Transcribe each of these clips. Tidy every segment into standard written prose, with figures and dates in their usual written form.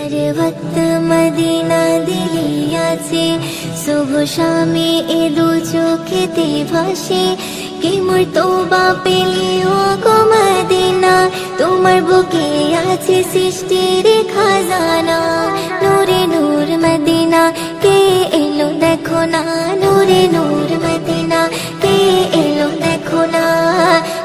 हर वक्त मदीना दिले आछे सुबह शामे ए दो चोखेते भासे कि मोर तोबा पेलिओ गो मदीना तोमार बुके आछे सृष्टिर खजाना नूरे नूर मदीना के एलो देखो ना नूरे नूर मदीना के एलो देखो ना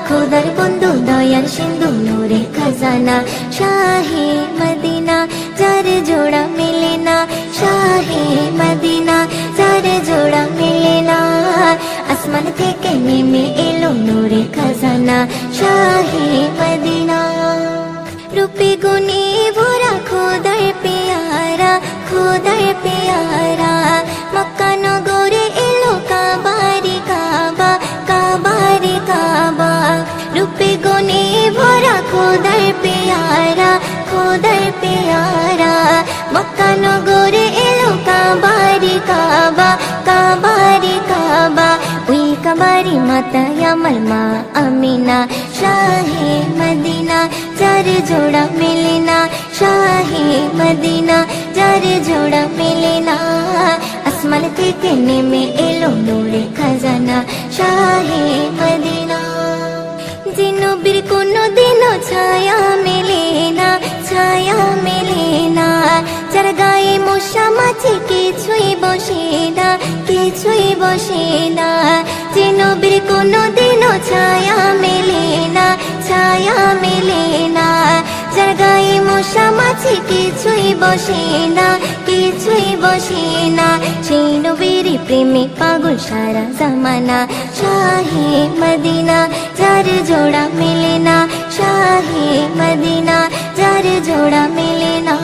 खुदार बंधु दयाल सिंधु नूरे खजाना शाही मदीना जार जोड़ा मिले ना शाही मदीना जार जोड़ा मिले ना आसमान থেকে নেমে এলো নূরে খাজানা শাহি মদিনা রূপে গুণে ভরা খোদার পেয়ারা মক্কা নগরে এলো কাবারে কাবা রূপে গুণে ভরা খোদার পেয়ারা মক্কা নগরে এলো কাবারে কাবা ওই কাবারি মাতা আমার মা আমিনা শাহে মদিনা যার জোড়া মেলে না শাহে মদিনা যার জোড়া মেলে না আসমান থেকে নেমে এলো নূরে খাজানা শাহে মদিনা যে নবীর কোনো দিনও ছায়া মেলে না যার গায়ে মশা মাছি কিছুই বসে না যে নবীর কোনো দিনও ছায়া মেলে না যার গায়ে মশা মাছি কিছুই বসে না সেই নবীর প্রেমে পাগল সারা জামানা শাহে মদিনা যার জোড়া মেলে না শাহে মদিনা যার জোড়া মেলে না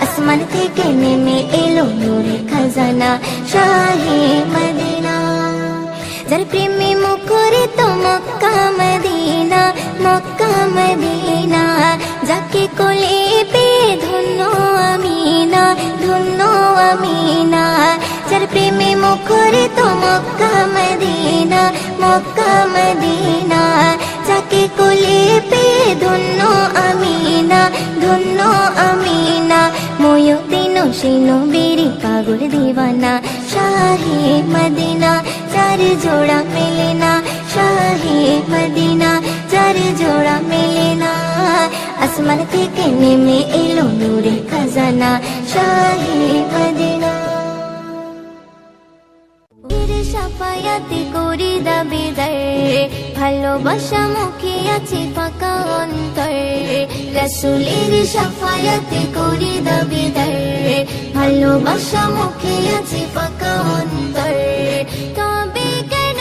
আসমান থেকে নেমে এলো নূরে খাজানা শাহে মদিনা যার প্রেমে মুখরিত মক্কা মদিনা যাকে কোলে পেয়ে ধন্য আমিনা যার প্রেমে মুখরিত মক্কা মদিনা যাকে কোলে পেয়ে ধন্য আমিনা ময়ূদিন সেই নবীর পাগল দিওয়ানা শাহে মদিনা যার জোড়া মেলে না শাহে মদিনা যার জোড়া মেলে না আসমান থেকে নেমে এলো নূরে খাজানা শাহে মদিনা সাফায়াতে করি দাবিদার ভালোবাসা মুখে আছে ফাঁকা অন্তর রাসূলের সাফায়াতে করি দাবিদার ভালোবাসা মুখে আছে ফাঁকা অন্তর তবে কেন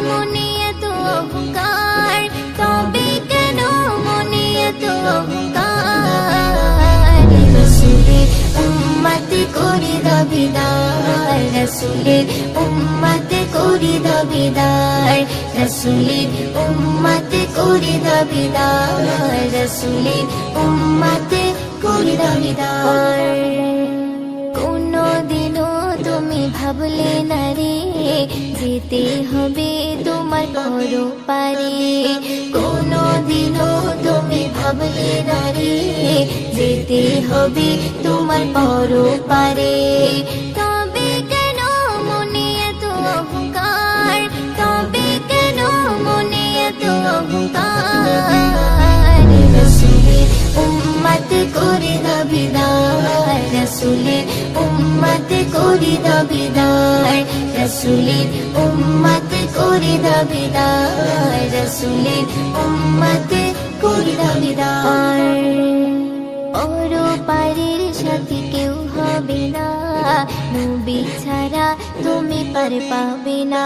মনে এত অহংকার তবে কেন মনে এত অহংকার রাসূলের উম্মতে করি দাবিদার রাসূলের উম্মতে করি দাবিদার রাসূলের উম্মতে করি দাবিদার রাসূলের উম্মতে করি দাবিদার কোনদিনও তুমি ভাবলে না রে যেতে হবে তোমার পরপারে কোনদিনও তুমি ভাবলে না রে যেতে হবে তোমার পরপারে তবে কেন মনে এত অহংকার তবে কেন মনে এত অহংকার রাসূলের উম্মতে করি দাবিদার রাসূলের উম্মতে করি দাবিদার রাসূলের উম্মতে করি দাবিদার রাসূলের উম্মতে করি দাবিদার পরপারের সাথী কেউ হবে না নবী ছাড়া তুমি পার পাবে না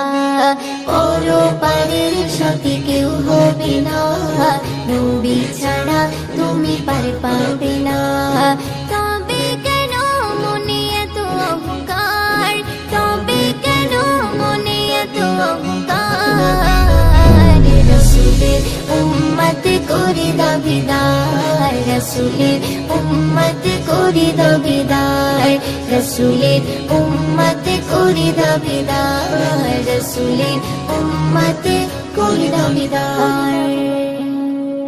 পরপারের সাথী কেউ হবে না নবী ছাড়া তুমি পার পাবে না তবে কেন মনে এত অহংকার তবে কেন মনে এত অহংকার রাসূলের উম্মতে করি দাবিদার রাসূলের উম্মতে করি দাবিদার রাসূলের উম্মতে করি দাবিদার রাসূলের উম্মতে করি দাবিদার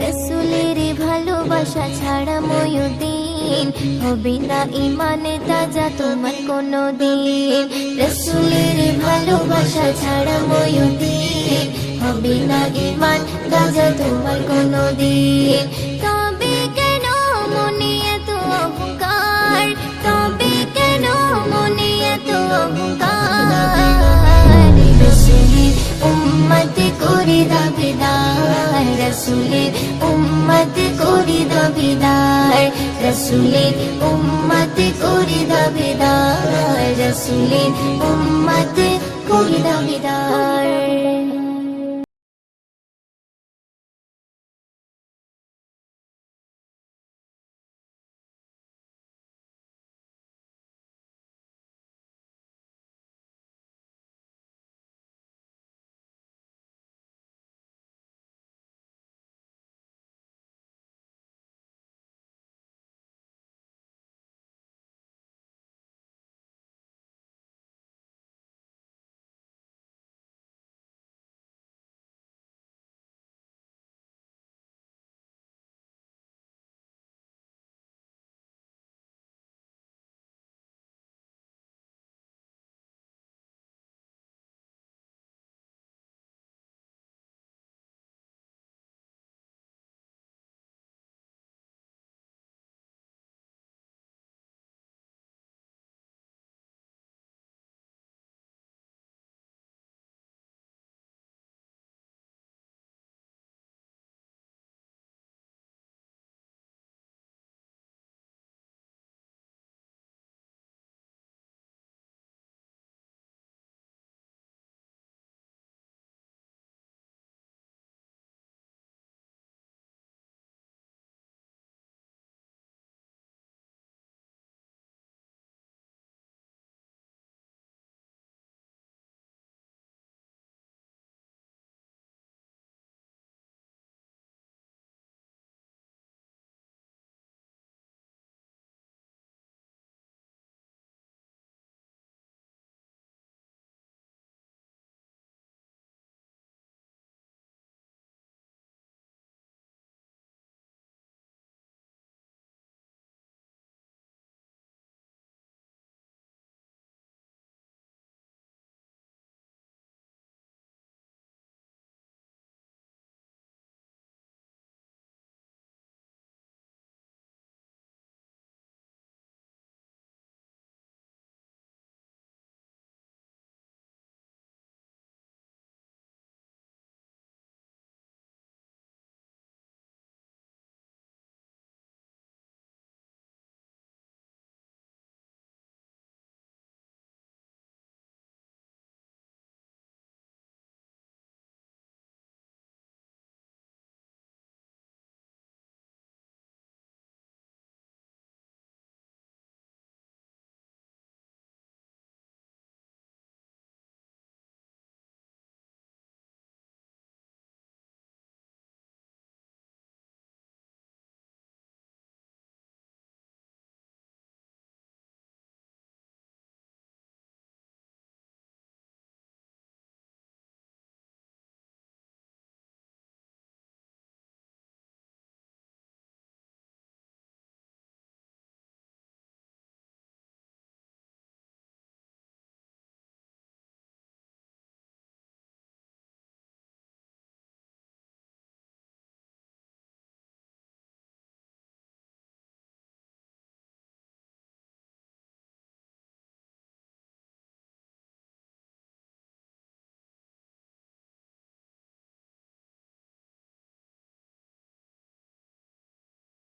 রাসূলের ভালোবাসা ছাড়া ময়ূদিন দিন হবে না ইমান তাজা তোমার কোনো দিন রসুলের ভালোবাসা ছাড়া ময়ূদিন হবে না ইমান তাজা তোমার কোনো দিন তবে কেন মনে এত অহংকার তবে কেন মনে এত অহংকার রসুলের উম্মত করে দাবিদার রসুলের উম্মত করে দাবিদার রসুলের উম্মত করে দাবিদার রসুলের উম্মত করে দাবিদার